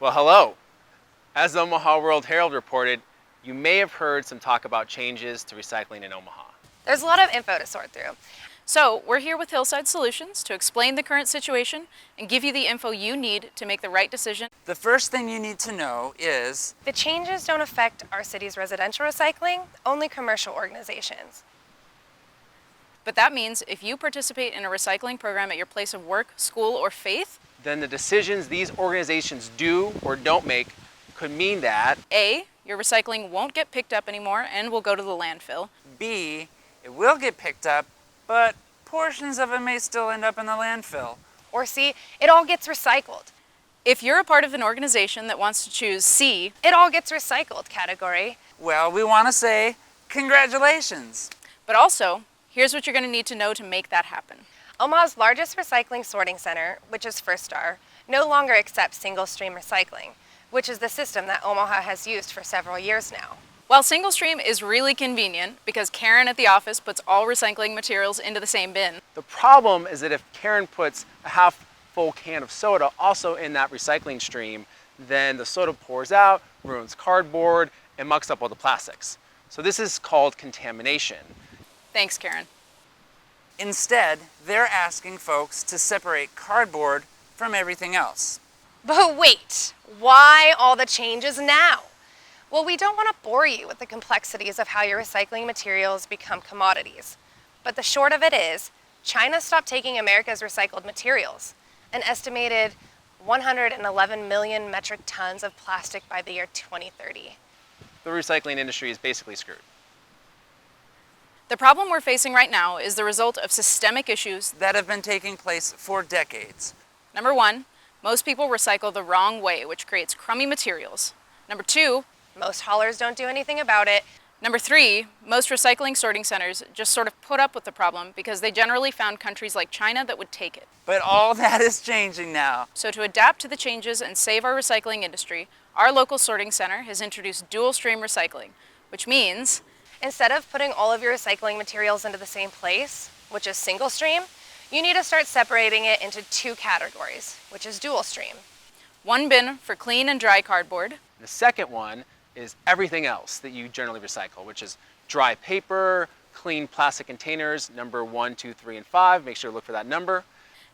Well, hello. As the Omaha World Herald reported, you may have heard some talk about changes to recycling in Omaha. There's a lot of info to sort through. So we're here with Hillside Solutions to explain the current situation and give you the info you need to make the right decision. The first thing you need to know is The changes don't affect our city's residential recycling, only commercial organizations. But that means if you participate in a recycling program at your place of work, school, or faith, Then the decisions these organizations do or don't make could mean that A, your recycling won't get picked up anymore and will go to the landfill. B, it will get picked up, but portions of it may still end up in the landfill. Or C, it all gets recycled. If you're a part of an organization that wants to choose C, it all gets recycled category. Well, we want to say congratulations. But also, here's what you're going to need to know to make that happen. Omaha's largest recycling sorting center, which is First Star, no longer accepts single-stream recycling, which is the system that Omaha has used for several years now. While single-stream is really convenient because Karen at the office puts all recycling materials into the same bin, the problem is that if Karen puts a half full can of soda also in that recycling stream, then the soda pours out, ruins cardboard, and mucks up all the plastics. So this is called contamination. thanks, Karen. Instead, they're asking folks to separate cardboard from everything else. But wait, why all the changes now? Well, we don't want to bore you with the complexities of how your recycling materials become commodities. But the short of it is, China stopped taking America's recycled materials, an estimated 111 million metric tons of plastic by the year 2030. The recycling industry is basically screwed. The problem we're facing right now is the result of systemic issues. That have been taking place for decades. Number one, most people recycle the wrong way, which creates crummy materials. Number two, most haulers don't do anything about it. Number three, most recycling sorting centers just sort of put up with the problem because they generally found countries like China that would take it. But all that is changing now. So to adapt to the changes and save our recycling industry, our local sorting center has introduced dual stream recycling, which means instead of putting all of your recycling materials into the same place, which is single stream, you need to start separating it into two categories, which is dual stream. One bin for clean and dry cardboard. The second one is everything else that you generally recycle, which is dry paper, clean plastic containers, number 1, 2, 3, and 5. Make sure to look for that number.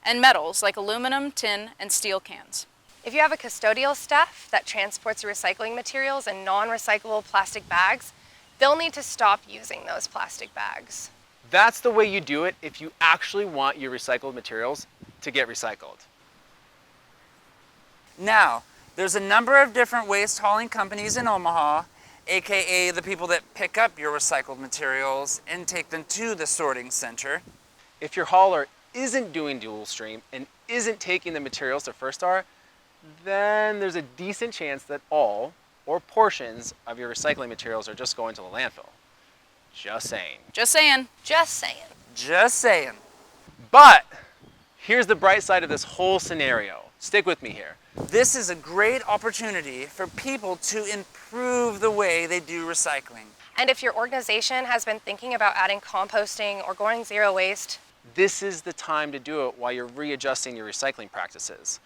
And metals like aluminum, tin, and steel cans. If you have a custodial staff that transports your recycling materials in non-recyclable plastic bags, they'll need to stop using those plastic bags. That's the way you do it if you actually want your recycled materials to get recycled. Now, there's a number of different waste hauling companies in Omaha, aka the people that pick up your recycled materials and take them to the sorting center. If your hauler isn't doing dual stream and isn't taking the materials to First Star, then there's a decent chance that all or portions of your recycling materials are just going to the landfill. Just saying. Just saying. Just saying. Just saying. But here's the bright side of this whole scenario. Stick with me here. This is a great opportunity for people to improve the way they do recycling. And if your organization has been thinking about adding composting or going zero waste, This is the time to do it while you're readjusting your recycling practices.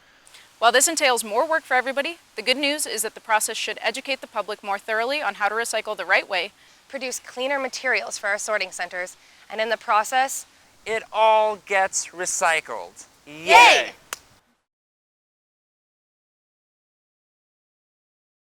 while this entails more work for everybody, the good news is that the process should educate the public more thoroughly on how to recycle the right way, produce cleaner materials for our sorting centers, and in the process, It all gets recycled. Yay!